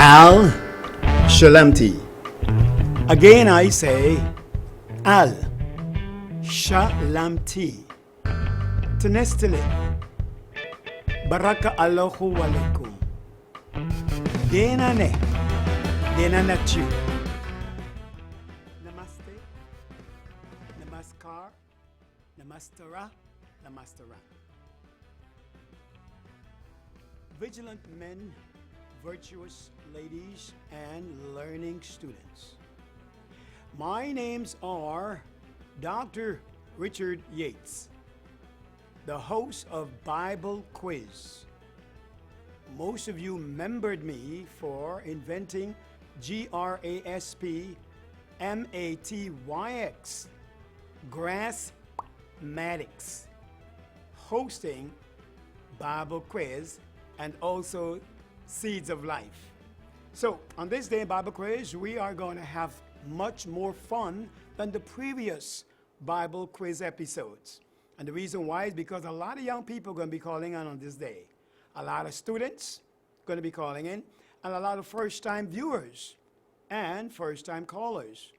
Al Shalamti. Again I say Al Shalamti. Tenestele. Baraka Allahu alaikum. Denane. Denanachu. Namaste. Namaskar. Namastara. Namastara. Vigilant men, virtuous ladies, and learning students. My names are Dr. Richard Yates, the host of Bible Quiz. Most of you remembered me for inventing GRASPMATYX, Grassmatics, hosting Bible Quiz, and also Seeds of Life. So on this day in Bible Quiz, we are going to have much more fun than the previous Bible Quiz episodes. And the reason why is because a lot of young people are going to be calling in on this day. A lot of students going to be calling in, and a lot of first-time viewers and first-time callers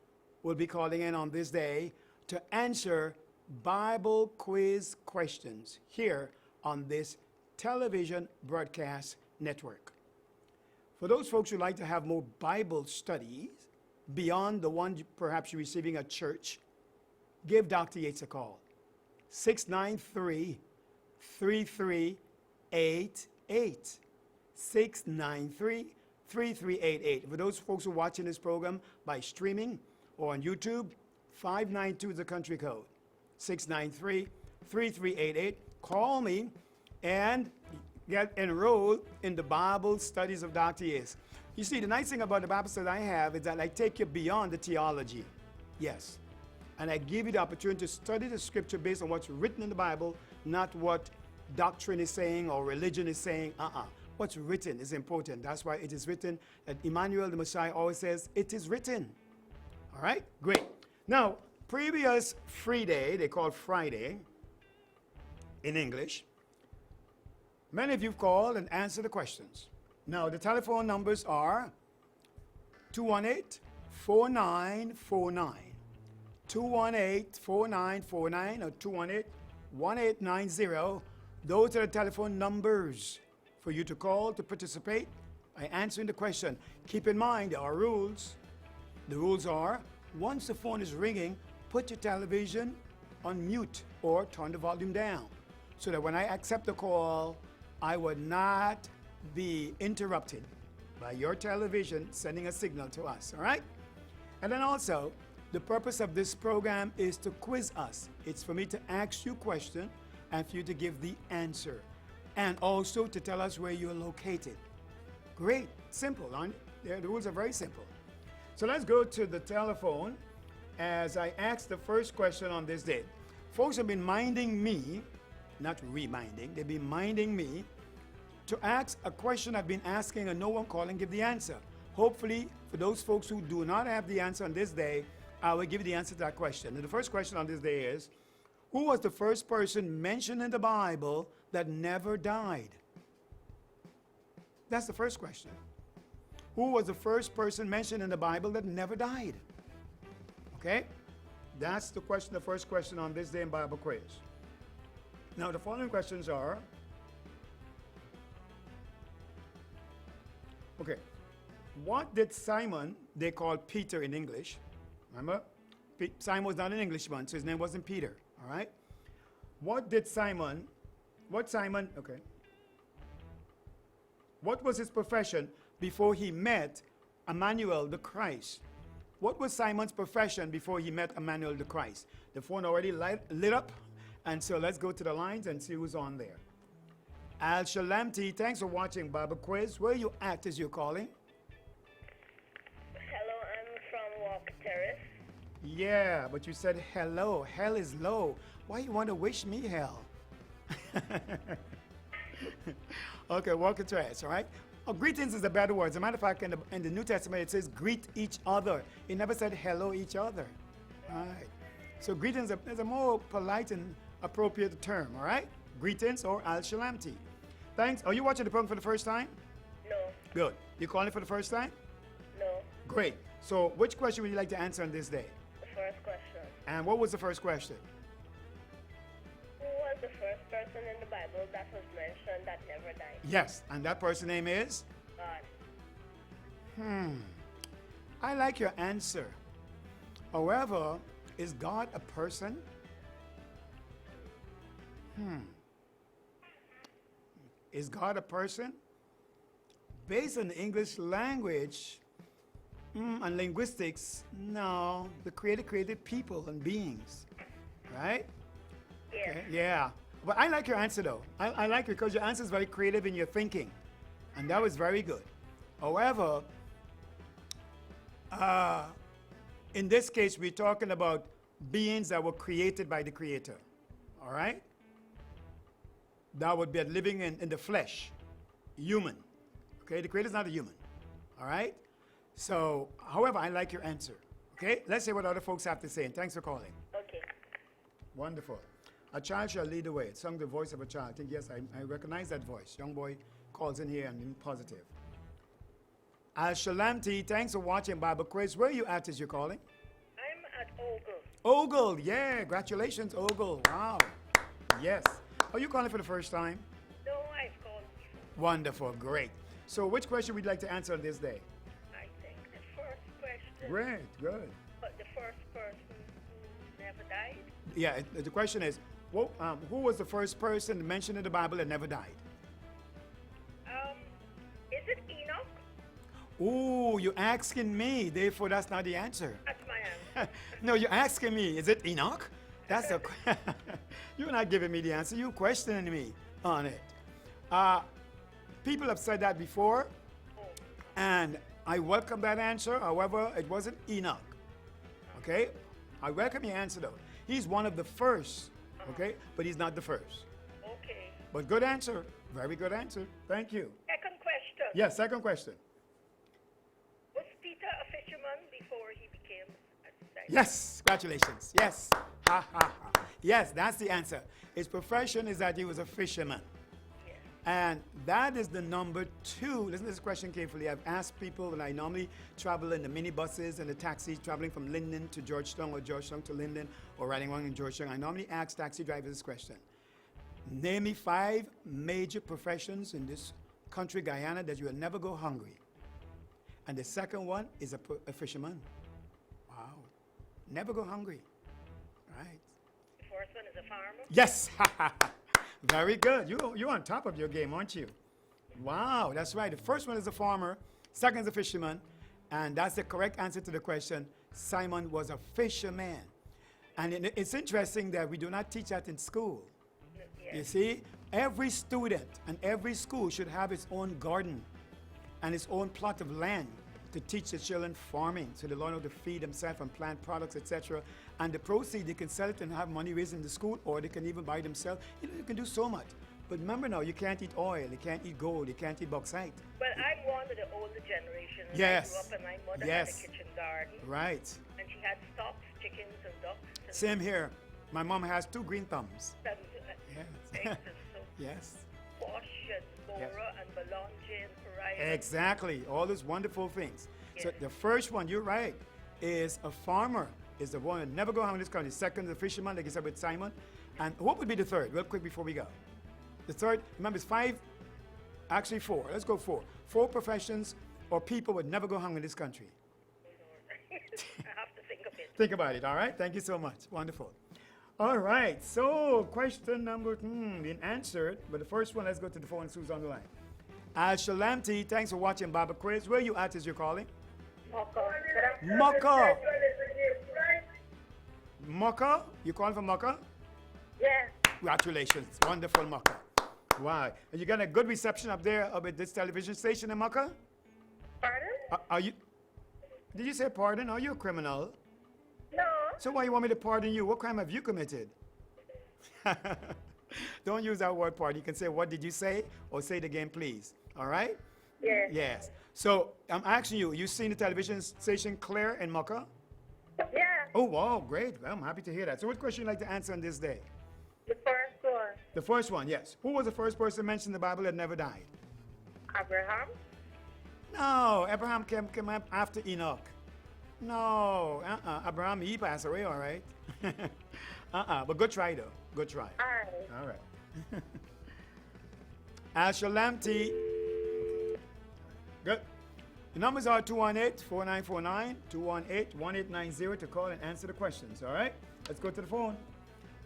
will be calling in on this day to answer Bible Quiz questions here on this television broadcast network. For those folks who like to have more Bible studies beyond the one perhaps you're receiving at church, give Dr. Yates a call. 693-3388. 693-3388. For those folks who are watching this program by streaming or on YouTube, 592 is the country code. 693-3388. Call me and get enrolled in the Bible studies of Dr. Yates. You see, the nice thing about the Bible study I have is that I take you beyond the theology. Yes. And I give you the opportunity to study the scripture based on what's written in the Bible, not what doctrine is saying or religion is saying. What's written is important. That's why it is written that Emmanuel the Messiah always says, it is written. All right? Great. Now, previous free day, they call Friday in English. Many of you called and answered the questions. Now, the telephone numbers are 218-4949, 218-4949, or 218-1890. Those are the telephone numbers for you to call to participate by answering the question. Keep in mind, there are rules. The rules are, once the phone is ringing, put your television on mute or turn the volume down so that when I accept the call, I would not be interrupted by your television sending a signal to us, all right? And then also, the purpose of this program is to quiz us. It's for me to ask you a question and for you to give the answer. And also to tell us where you're located. Great, simple, aren't it? The rules are very simple. So let's go to the telephone as I ask the first question on this day. Folks have been minding me, not reminding, they've been minding me to ask a question I've been asking and no one calling give the answer. Hopefully, for those folks who do not have the answer on this day, I will give you the answer to that question. And the first question on this day is, who was the first person mentioned in the Bible that never died? That's the first question. Who was the first person mentioned in the Bible that never died? Okay? That's the question, the first question on this day in Bible Quiz. Now, the following questions are, okay, what did Simon, they called Peter in English, remember? Simon was not an Englishman, so his name wasn't Peter, all right? What was his profession before he met Emmanuel the Christ? What was Simon's profession before he met Emmanuel the Christ? The phone already lit up, and so let's go to the lines and see who's on there. Al Shalamti, thanks for watching Bible Quiz. Where are you at as you're calling? Hello, I'm from Walk Terrace. Yeah, but you said hello. Hell is low. Why you want to wish me hell? Okay, Walk Terrace, all right? Oh, greetings is a better word. As a matter of fact, in the New Testament, it says greet each other. It never said hello each other. All right. So greetings is a more polite and appropriate term, all right? Greetings or Al Shalamti. Thanks. Are you watching the program for the first time? No, Good. You calling for the first time? No. Great. So which question would you like to answer on this day? The first question. And what was the first question? Who was the first person in the Bible that was mentioned that never died? Yes. And that person's name is? God. I like your answer. However, is God a person? Is God a person? Based on the English language and linguistics, no. The Creator created people and beings, right? Yes. Okay, yeah. But I like your answer though. I like it because your answer is very creative in your thinking. And that was very good. However, in this case, we're talking about beings that were created by the Creator. All right? That would be living in the flesh, human. Okay? The Creator's not a human. All right? So, however, I like your answer. Okay? Let's see what other folks have to say. And thanks for calling. Okay. Wonderful. A child shall lead the way. It sung the voice of a child. I think, yes, I recognize that voice. Young boy calls in here and being positive. Al Shalamti, thanks for watching Bible Quiz. Where are you at as you're calling? I'm at Ogle. Ogle, yeah. Congratulations, Ogle. Wow. Yes. Are you calling for the first time? No, I've called before. Wonderful. Great. So which question would you like to answer on this day? I think the first question. Great. Good. But the first person who never died? Yeah, the question is, who was the first person mentioned in the Bible that never died? Is it Enoch? Ooh, you're asking me. Therefore, that's not the answer. That's my answer. No, you're asking me. Is it Enoch? That's a. You're not giving me the answer. You're questioning me on it. People have said that before, and I welcome that answer. However, it wasn't Enoch. Okay, I welcome your answer though. He's one of the first. Okay, but he's not the first. Okay. But good answer. Very good answer. Thank you. Second question. Yes. Second question. Was Peter a fisherman before he became a disciple? Yes, congratulations. Yes. Ha, ha, ha. Yes, that's the answer. His profession is that he was a fisherman. Yes. And that is the number 2. Listen to this question carefully. I've asked people when I normally travel in the minibuses and the taxis traveling from Linden to Georgetown or Georgetown to Linden or riding along in Georgetown. I normally ask taxi drivers this question. Name me 5 major professions in this country, Guyana, that you will never go hungry. And the second one is a fisherman. Wow. Never go hungry. Right. The first one is a farmer. Yes. Very good. You're on top of your game, aren't you? Wow, that's right. The first one is a farmer, second is a fisherman, and that's the correct answer to the question. Simon was a fisherman. And it's interesting that we do not teach that in school. Yes. You see, every student and every school should have its own garden and its own plot of land to teach the children farming so they learn how to feed themselves and plant products, etc. And the proceeds, they can sell it and have money raised in the school, or they can even buy themselves. You know, you can do so much. But remember now, you can't eat oil, you can't eat gold, you can't eat bauxite. Well, I'm one of the older generation. Yes. I grew up and my mother Yes. had a kitchen garden. Right. And she had stocks, chickens, and ducks. And Same here. My mom has 2 green thumbs. and, Yes. eggs and so Yes. squash and bora and belange and pariah. Exactly. All those wonderful things. So Yes. the first one, you're right, is a farmer. Is the one that never go hungry in this country. Second, the fisherman, like you said with Simon. And what would be the third? Real quick before we go. The third, remember, it's 5, actually 4. Let's go 4. 4 professions or people would never go hungry in this country. I have to think of it. Think about it, all right? Thank you so much. Wonderful. All right, so question number being answered, but the first one, let's go to the phone and Sue's on the line. Al Shalamti, thanks for watching Bible Quiz. Where are you at as you're calling? Maka. Maka? You calling from Maka? Yes. Congratulations. Wonderful, Maka. Wow. And you got a good reception up there up at this television station in Maka? Pardon? Are you... Did you say pardon? Are you a criminal? No. So why you want me to pardon you? What crime have you committed? Don't use that word pardon. You can say, what did you say? Or say it again, please. All right? Yes. Yes. So I'm asking you, you seen the television station Claire in Maka? Yeah. Oh, wow, great. Well, I'm happy to hear that. So what question would you like to answer on this day? The first one. The first one, yes. Who was the first person mentioned in the Bible that never died? Abraham. No, Abraham came up after Enoch. No, Abraham, he passed away, all right. But good try, though. Good try. Alright. All right. Ashalamti. Good. The numbers are 218-4949, 218-1890 to call and answer the questions, all right? Let's go to the phone.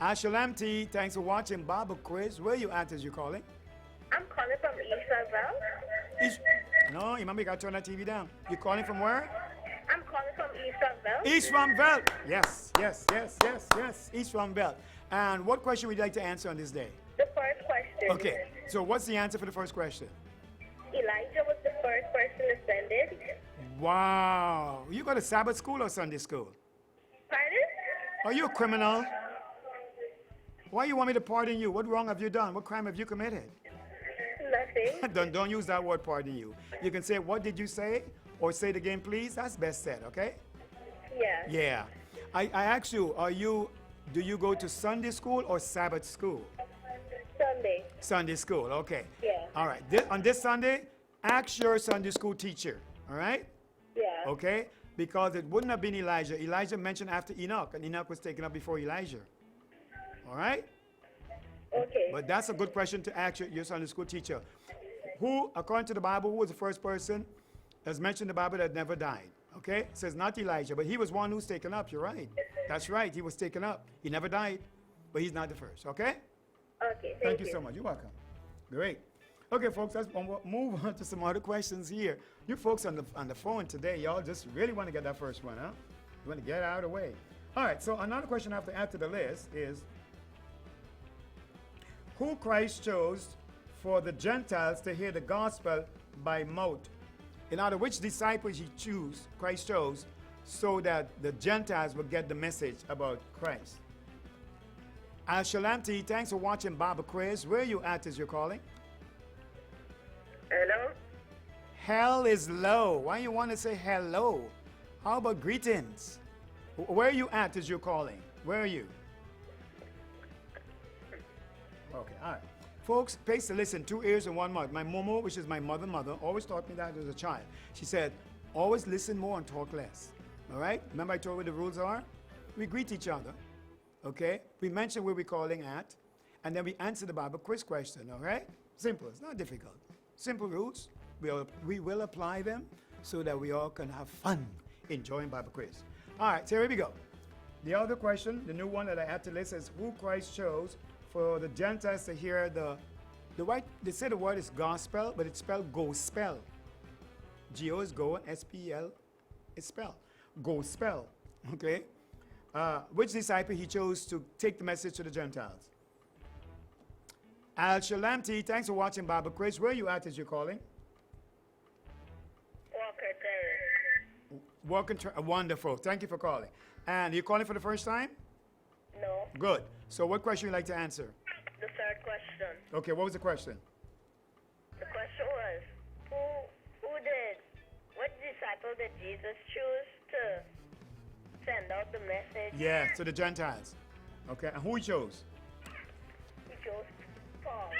Ashalamti, thanks for watching Bible Quiz. Where you at as you calling? I'm calling from East Roselle. East. No, you remember you got to turn that TV down. You calling from where? I'm calling from East Roselle. East Rumbelt. Yes. East Rumbelt. And what question would you like to answer on this day? The first question. Okay, so what's the answer for the first question? Elijah was the first person ascended. Wow. You go to Sabbath school or Sunday school? Pardon? Are you a criminal? Why you want me to pardon you? What wrong have you done? What crime have you committed? Nothing. Don't use that word pardon you. You can say, what did you say? Or say it again, please. That's best said, okay? Yeah. Yeah. I asked you, do you go to Sunday school or Sabbath school? Sunday. Sunday school, okay. Yeah. All right. On this Sunday, ask your Sunday school teacher, all right? Yeah. Okay? Because it wouldn't have been Elijah. Elijah mentioned after Enoch, and Enoch was taken up before Elijah. All right? Okay. But that's a good question to ask your Sunday school teacher. Who, according to the Bible, who was the first person that's mentioned in the Bible that never died? Okay? It says not Elijah, but he was one who's taken up. You're right. That's right. He was taken up. He never died, but he's not the first. Okay? Okay. Thank you so much. You're welcome. Great. Okay, folks, let's move on to some other questions here. You folks on the phone today, y'all just really want to get that first one, huh? You want to get out of the way. All right, so another question I have to add to the list is, who Christ chose for the Gentiles to hear the gospel by mouth? In other words, which disciples Christ chose so that the Gentiles would get the message about Christ? Shalamti, thanks for watching Bible Quiz. Where are you at as you're calling? Hello? Hell is low. Why you want to say hello? How about greetings? Where are you at as you're calling? Where are you? Okay, all right. Folks, pays to listen, 2 ears and 1 mouth. My Momo, which is my mother, always taught me that as a child. She said, always listen more and talk less. All right? Remember I told you what the rules are? We greet each other. Okay? We mention where we're calling at, and then we answer the Bible quiz question. All right? Simple. It's not difficult. Simple rules. We will apply them so that we all can have fun enjoying Bible quiz. All right, so here we go. The other question, the new one that I had to list is who Christ chose for the Gentiles to hear the white. They say the word is gospel, but it's spelled gospel. G-O is go, S-P-L is spell. Gospel. Okay? Which disciple he chose to take the message to the Gentiles? Al Shalamti, thanks for watching Bible Quiz. Where are you at as you're calling? Walker Terrace. Wonderful. Thank you for calling. And you're calling for the first time? No. Good. So what question would you like to answer? The third question. Okay, what was the question? The question was, what disciple did Jesus choose to send out the message? Yeah, to the Gentiles. Okay, and who he chose? He chose Paul.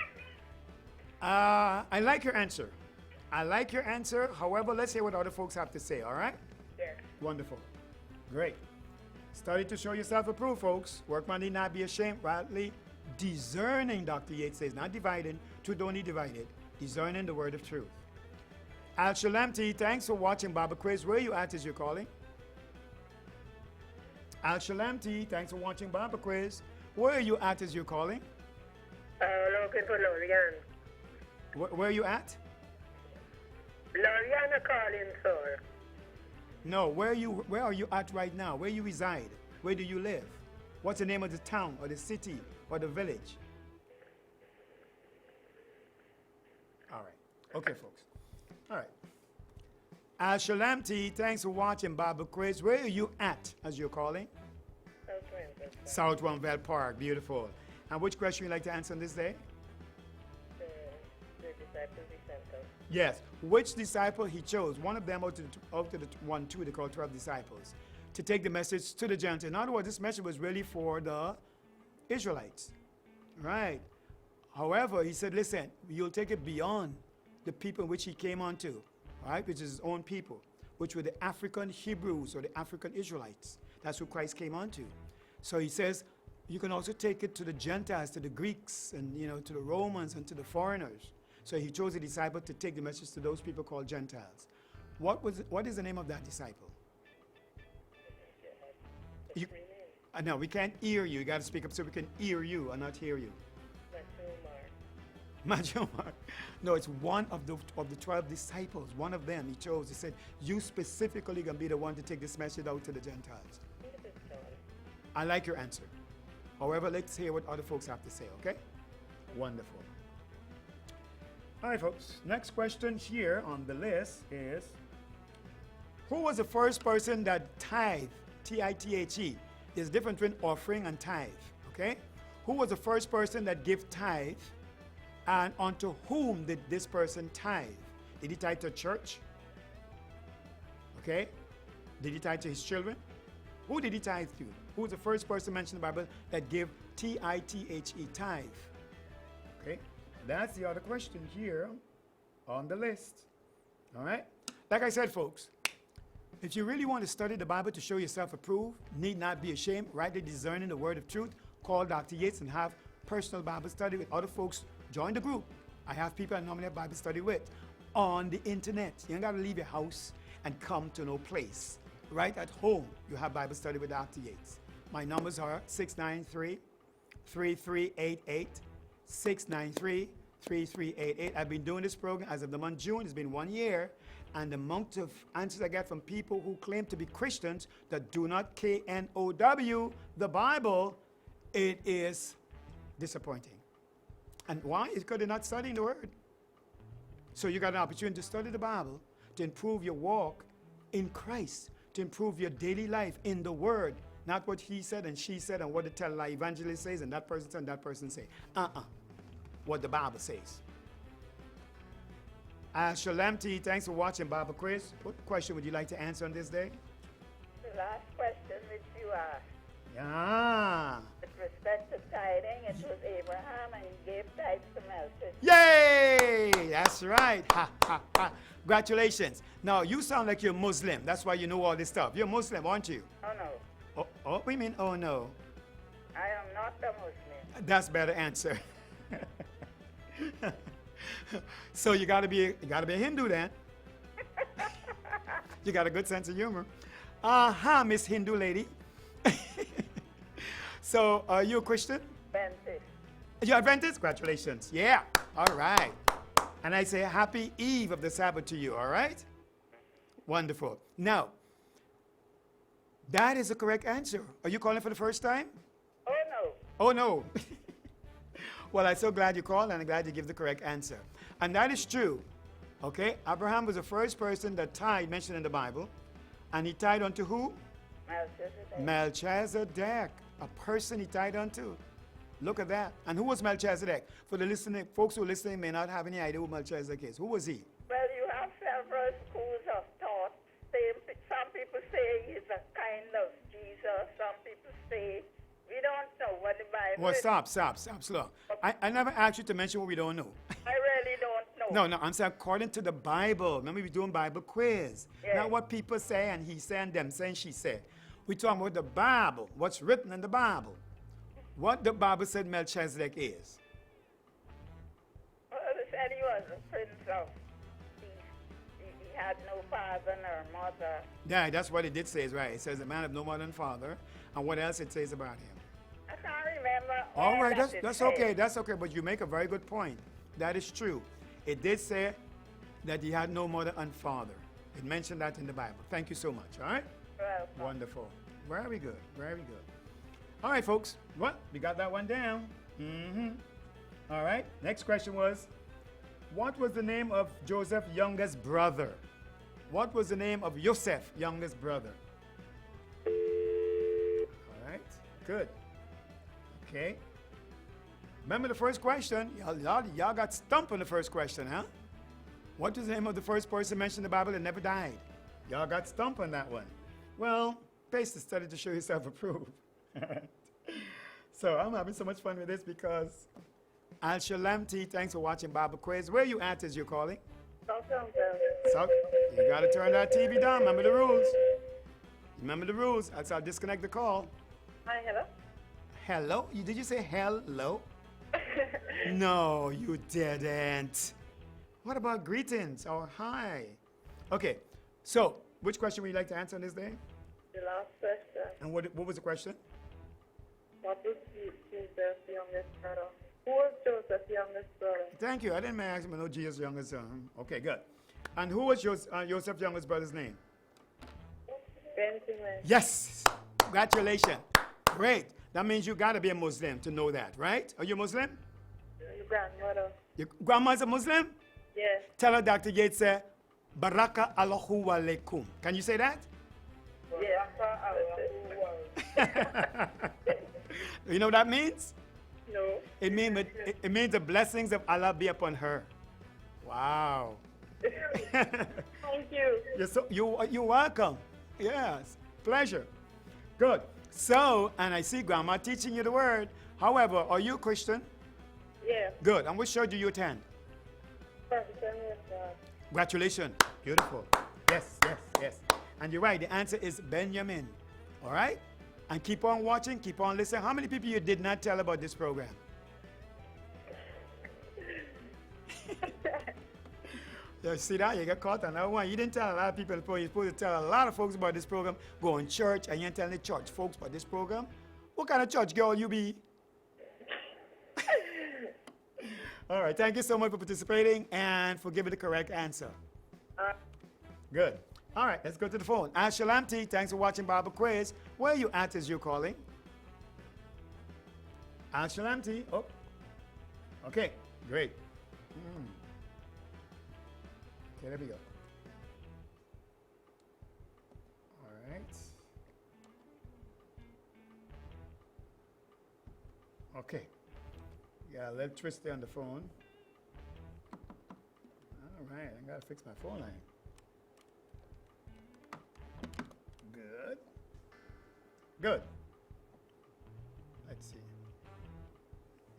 I like your answer. However, let's hear what other folks have to say, all right? Yes. Wonderful. Great. Study to show yourself approved, folks. Workman need not be ashamed, rightly discerning, Dr. Yates says, not dividing. Truth don't need divided. Discerning the word of truth. Al Shalamti, thanks for watching Bible Quiz. Where are you at as you're calling? Al Shalamti, thanks for watching Bible Quiz. Where are you at as you're calling? Looking for Lorian. Where are you at? Lorian calling, sir. No, where are you at right now? Where you reside? Where do you live? What's the name of the town or the city or the village? All right. Okay, folks. All right. Shalamti, thanks for watching Bible Quiz. Where are you at as you're calling? South Rumbelt Park. Beautiful. And which question would you like to answer on this day? The disciples he sent out. Yes. Which disciple he chose? One of them out of the 2 they call 12 disciples to take the message to the Gentiles. In other words, this message was really for the Israelites. Right. However, he said, listen, you'll take it beyond the people which he came unto. all right, which is his own people, which were the African Hebrews or the African Israelites. That's who Christ came onto. So he says, you can also take it to the Gentiles, to the Greeks, and to the Romans and to the foreigners. So he chose a disciple to take the message to those people called Gentiles. What is the name of that disciple? No, we can't hear you. You got to speak up so we can hear you and not hear you. Majomar. No, it's one of the 12 disciples. One of them he chose. He said, you specifically going to be the one to take this message out to the Gentiles. I like your answer. However, let's hear what other folks have to say, okay? Wonderful. All right, folks. Next question here on the list is, who was the first person that tithe, T-I-T-H-E? There's a difference between offering and tithe, okay? Who was the first person that gave tithe, and unto whom did this person tithe? Did he tithe to a church? Okay? Did he tithe to his children? Who did he tithe to? Who was the first person mentioned in the Bible that gave T-I-T-H-E, tithe? Okay? That's the other question here on the list. All right? Like I said, folks, if you really want to study the Bible to show yourself approved, need not be ashamed, rightly discerning the word of truth, call Dr. Yates and have personal Bible study with other folks. Join the group. I have people I normally have Bible study with on the internet. You ain't got to leave your house and come to no place. Right at home, you have Bible study with Dr. Yates. My numbers are 693-3388, 693-3388. I've been doing this program as of the month of June. It's been 1 year. And the amount of answers I get from people who claim to be Christians that do not KNOW the Bible, it is disappointing. And why? It's because they're not studying the Word. So you got an opportunity to study the Bible, to improve your walk in Christ, to improve your daily life in the Word, not what he said and she said and what the tell-lie evangelist says and that person said and that person say. What the Bible says. Shalem T, thanks for watching Bible Quiz. What question would you like to answer on this day? The last question which you asked. Yeah. With respect to tithing, it was Abraham and he gave tithes to Melchizedek. Yay! That's right. Ha, ha, ha. Congratulations. Now, you sound like you're Muslim. That's why you know all this stuff. You're Muslim, aren't you? Oh no, Oh, we mean, oh no. I am not a Muslim. That's better answer. So you gotta be a Hindu then. You got a good sense of humor. Miss Hindu lady. So are you a Christian? Adventist. You're Adventist? Congratulations. Yeah. All right. And I say happy eve of the Sabbath to you, all right? Wonderful. Now, that is the correct answer. Are you calling for the first time? Oh no. Oh, no. Well, I'm so glad you called, and I'm glad you give the correct answer. And that is true. Okay? Abraham was the first person that tithed, mentioned in the Bible. And he tithed unto who? Melchizedek. Melchizedek. A person he tithed unto. Look at that. And who was Melchizedek? For the listening, folks who are listening may not have any idea who Melchizedek is. Who was he? Well, you have several schools of thought. Some people say he's a kind of Jesus. Some people say we don't know what the Bible Well, is. stop, slow. I never asked you to mention what we don't know. I really don't know. No, I'm saying according to the Bible. Remember, we're doing Bible quiz. Yes. Not what people say and he said and them say and she said. We're talking about the Bible, what's written in the Bible. What the Bible said Melchizedek is. Well, it said he was a prince of peace. He had no father nor mother. Yeah, that's what it did say, is right. It says a man of no mother and father. And what else it says about him? I can't remember. All right, that it that's said. okay, that's okay. But you make a very good point. That is true. It did say that he had no mother and father. It mentioned that in the Bible. Thank you so much, all right? Well, Wonderful. Very good, very good. All right, folks. Well, we got that one down. All right. Next question was, what was the name of Joseph's youngest brother? What was the name of Joseph's youngest brother? All right. Good. Okay. Remember the first question? Y'all got stumped on the first question, huh? What was the name of the first person mentioned in the Bible that never died? Y'all got stumped on that one. Well, pace the study to show yourself approved. So I'm having so much fun with this because Al Shalom T, thanks for watching Bible Quiz. Where are you at as you're calling? South So, you got to turn that TV down. Remember the rules. Remember the rules. Else I'll disconnect the call. Hi, hello? Hello? Did you say hello? No, you didn't. What about greetings or hi? Okay, so which question would you like to answer on this day? The last question. And what was the question? What was Joseph's youngest brother? Who was Joseph's youngest brother? Thank you. I didn't ask him. No, Jesus' youngest son. Okay, good. And who was Joseph's youngest brother's name? Benjamin. Yes. Congratulations. Great. That means you got to be a Muslim to know that, right? Are you a Muslim? Your grandmother. Your grandma's a Muslim? Yes. Tell her Dr. Gates said, Baraka Allahu alaikum. Can you say that? Yes. You know what that means? No. It means the blessings of Allah be upon her. Wow. Thank you. You're welcome. Yes, pleasure. Good. So, and I see Grandma teaching you the word. However, are you a Christian? Yeah. Good. And which church do you attend? Congratulations. Beautiful. Yes, yes, yes. And you're right. The answer is Benjamin. All right? And keep on watching, keep on listening. How many people you did not tell about this program? You see that? You get caught on that one. You didn't tell a lot of people in the program. You're supposed to tell a lot of folks about this program. Go in church and you ain't telling the church folks about this program. What kind of church girl you be? All right. Thank you so much for participating and for giving the correct answer. Good. All right. Let's go to the phone. Ash Shalamti, thanks for watching Bible Quiz. Where are you at as you're calling? Ash Shalamti. Oh. Okay. Great. Okay, there we go. All right. Okay. Yeah, a little twisty on the phone. All right, I gotta fix my phone line. Good. Good. Let's see.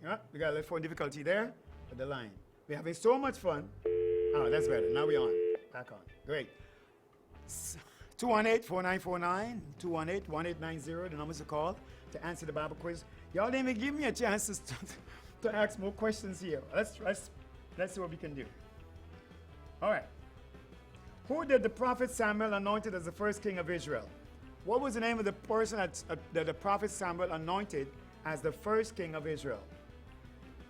Yeah, we got a little phone difficulty there with the line. We're having so much fun. Oh, that's better. Now we're on. Back on. Great. 218-4949, 218-1890, the numbers to call to answer the Bible quiz. Y'all didn't even give me a chance to ask more questions here. Let's see what we can do. All right. Who did the prophet Samuel anointed as the first king of Israel? What was the name of the person that the prophet Samuel anointed as the first king of Israel?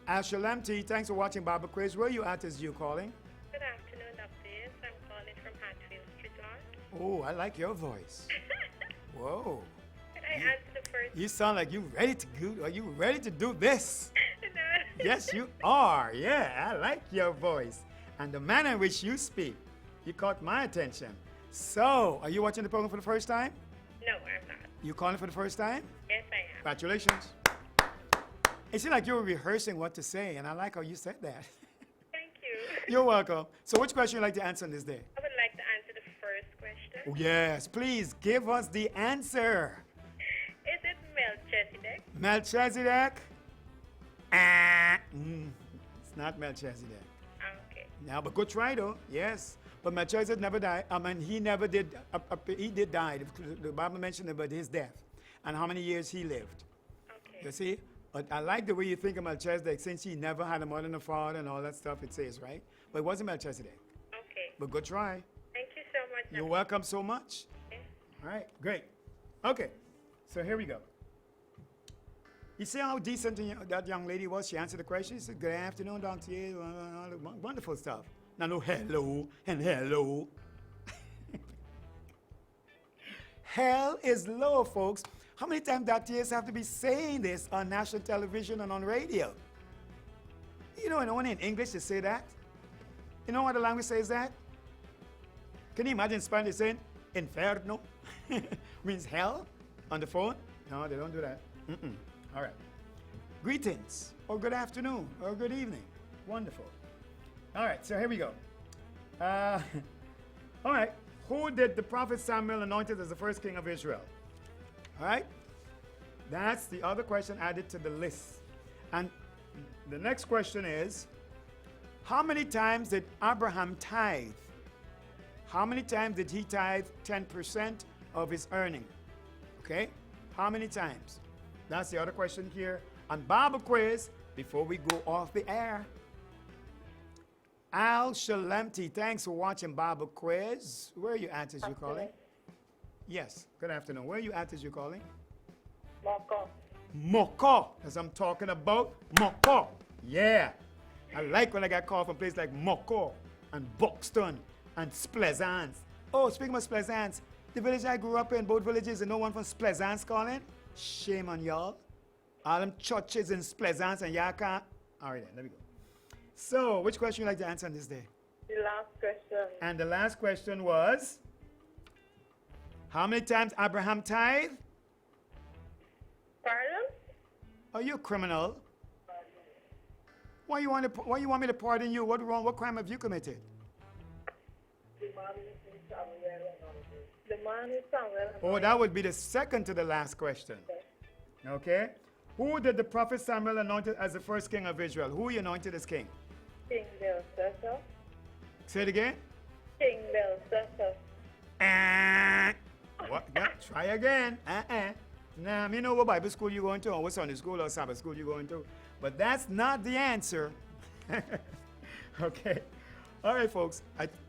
Ashalamti, thanks for watching Bible Quiz. Where are you at as you calling? Good afternoon, Dr. Yates. I'm calling from Hatfield Street Lawn. Oh, I like your voice. Whoa. Can I answer the first? You sound like you ready to go. Are you ready to do this? No. Yes, you are. Yeah, I like your voice. And the manner in which you speak, you caught my attention. So, are you watching the program for the first time? No, I'm not. You calling for the first time? Yes, I am. Congratulations. It seemed like you were rehearsing what to say, and I like how you said that. Thank you. You're welcome. So which question would you like to answer on this day? I would like to answer the first question. Oh, yes, please give us the answer. Is it Melchizedek? Melchizedek? It's not Melchizedek. Okay. Now, but good try though. Yes. But Melchizedek never died. I mean, he never did. He did die. The Bible mentioned about his death and how many years he lived. Okay. You see? But I like the way you think of Melchizedek, since he never had a mother and a father and all that stuff, it says, right? But it wasn't Melchizedek. Okay. But good try. Thank you so much. You're welcome so much. Okay. All right, great. Okay, so here we go. You see how decent that young lady was? She answered the question. She said, good afternoon, Dr. Yates, all the wonderful stuff. Now, no hello and hello. Hell is low, folks. How many times Dr. Yates have to be saying this on national television and on radio? You know, only in English to say that. You know what the language says that? Can you imagine Spanish saying inferno? Means hell on the phone? No, they don't do that. All right. Greetings, or good afternoon, or good evening. Wonderful. All right, so here we go. All right. Who did the prophet Samuel anointed as the first king of Israel? All right? That's the other question added to the list. And the next question is, How many times did Abraham tithe? How many times did he tithe 10% of his earning? Okay? How many times? That's the other question here on Bible quiz before we go off the air. Al Shalemti, thanks for watching Bible quiz. Where are you at as you're calling? Yes, good afternoon. Where are you at as you're calling? Moko. Moko, as I'm talking about Moko. Yeah. I like when I got called from places like Moko and Buxton and Splezance. Oh, speaking of Splezance, the village I grew up in, both villages, and no one from Splezance calling. Shame on y'all. All them churches in Splezance and y'all can't. All right, then, let me go. So, which question would you like to answer on this day? The last question. And the last question was, how many times Abraham tithe? Pardon? Are you a criminal? Why you want me to pardon you? What wrong? What crime have you committed? The man is somewhere. Oh, that would be the second to the last question. Okay. Who did the prophet Samuel anointed as the first king of Israel? Who he anointed as king? King Belshazzar. Say it again. King Belshazzar. What? Yeah, try again. Nah, me know what Bible school you going to, or what Sunday school or Sabbath school you going to. But that's not the answer. Okay. All right, folks.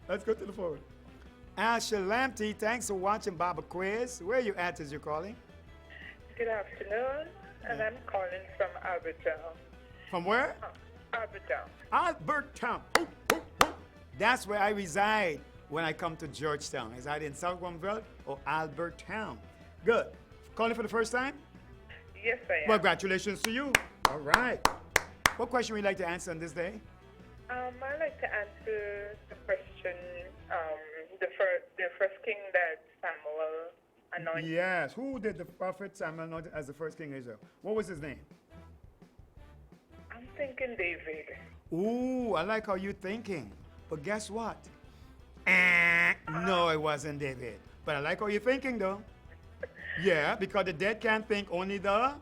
Let's go to the forward. Asher Lamptey, thanks for watching Bible Quiz. Where are you at as you're calling? Good afternoon, and I'm calling from Albertown. From where? Albertown. Albertown. Ooh, ooh, ooh. That's where I reside when I come to Georgetown. Is that in South Guamville or Albertown? Good. Calling for the first time? Yes, I am. Well, congratulations to you. All right. What question would you like to answer on this day? I'd like to answer the question, the first king that Samuel anointed. Yes. Who did the prophet Samuel anoint as the first king of Israel? What was his name? I'm thinking David. Ooh, I like how you're thinking. But guess what? No, it wasn't David. But I like how you're thinking, though. Yeah, because the dead can't think, only the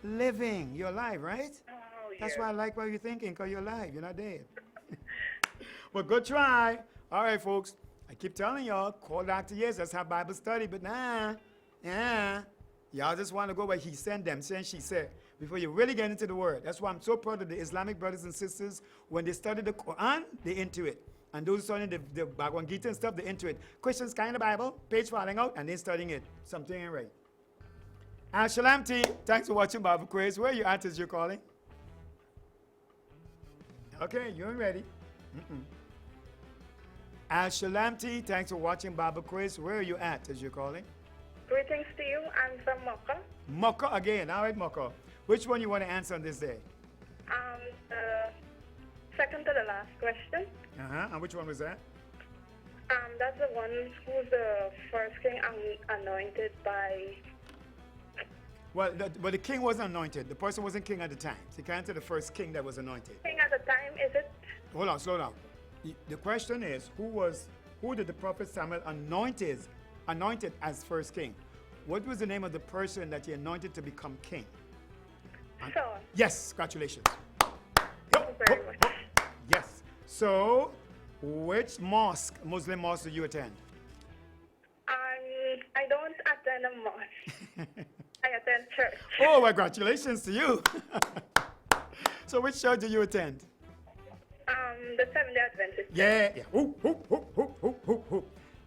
living. You're alive, right? Oh, yes. That's why I like what you're thinking, because you're alive. You're not dead. But good try. All right, folks. I keep telling y'all, call Dr. Yes, let's have Bible study. But nah. Y'all just want to go where he sent them, saying she said, before you really get into the word. That's why I'm so proud of the Islamic brothers and sisters. When they study the Quran, they're into it. And those studying the Bhagavad Gita and stuff, they're into it. Questions kind of Bible, page falling out, and they're studying it. Something ain't right. Ashalamti, thanks for watching Bible Quiz. Where are you at as you're calling? Okay, you ain't ready. Ashalamti, thanks for watching Bible Quiz. Where are you at as you're calling? Greetings to you. I'm from Mocha. Mocha again. All right, Mocha. Which one you want to answer on this day? Second to the last question. And which one was that? That's the one who's the first king anointed by. Well, but the king wasn't anointed. The person wasn't king at the time. So you can't answer the first king that was anointed. King at the time, is it? Hold on, slow down. The question is, who did the prophet Samuel anointed as first king? What was the name of the person that he anointed to become king? Saul. Yes, congratulations. Thank you very much. Yes. So, which Muslim mosque do you attend? I don't attend a mosque. I attend church. Oh, well, congratulations to you. So, which church do you attend? The Seventh-day Adventist. Yeah.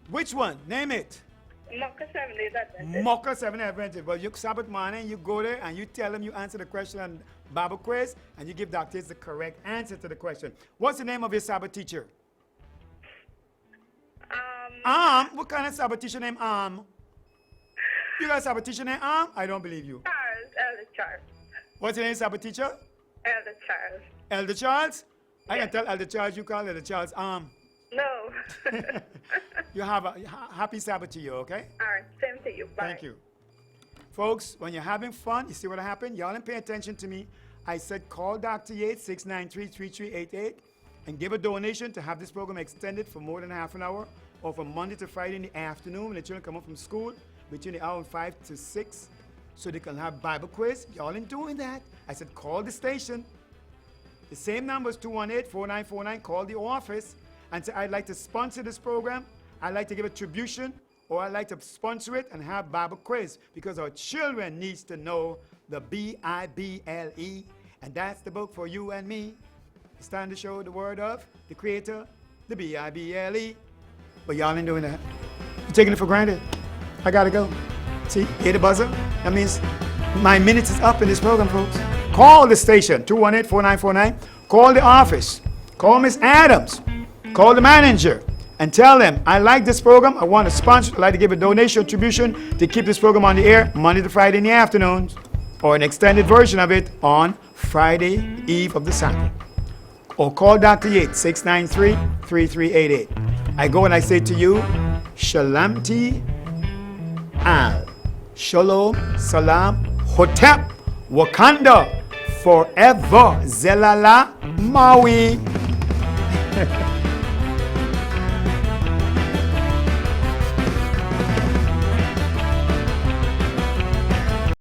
Which one? Name it. Mocha Seventh-day Adventist. Mocha 7 Adventist. But you Sabbath morning, you go there and you tell them you answer the question on Bible quiz and you give doctors the correct answer to the question. What's the name of your Sabbath teacher? What kind of Sabbath teacher named You got a Sabbath teacher named I don't believe you. Charles, Elder Charles. What's your name, Sabbath teacher? Elder Charles. Elder Charles? I Yes. can tell Elder Charles you call Elder Charles No. You have a happy Sabbath to you, okay? All right, same to you. Bye. Thank you. Folks, when you're having fun, you see what happened? Y'all didn't pay attention to me. I said call Dr. Yates, 693-3388, and give a donation to have this program extended for more than half an hour, or from Monday to Friday in the afternoon when the children come up from school, between the hour of 5 to 6, so they can have Bible quiz. Y'all ain't doing that. I said call the station. The same number is 218-4949. Call the office and say, I'd like to sponsor this program. I'd like to give a tribution, or I'd like to sponsor it and have Bible quiz, because our children needs to know the Bible. And that's the book for you and me. It's time to show the word of the Creator, the Bible. But y'all ain't doing that. You're taking it for granted. I gotta go. See, hear the buzzer? That means my minutes is up in this program, folks. Call the station, 218-4949. Call the office. Call Miss Adams. Call the manager and tell them, I like this program. I want to sponsor. I'd like to give a donation, contribution to keep this program on the air Monday to Friday in the afternoons, or an extended version of it on Friday eve of the Sabbath. Or call Dr. Yates, 693-3388. I go and I say to you, Shalamti Al. Shalom, Salam, Hotep, Wakanda, forever, Zelala, Maui.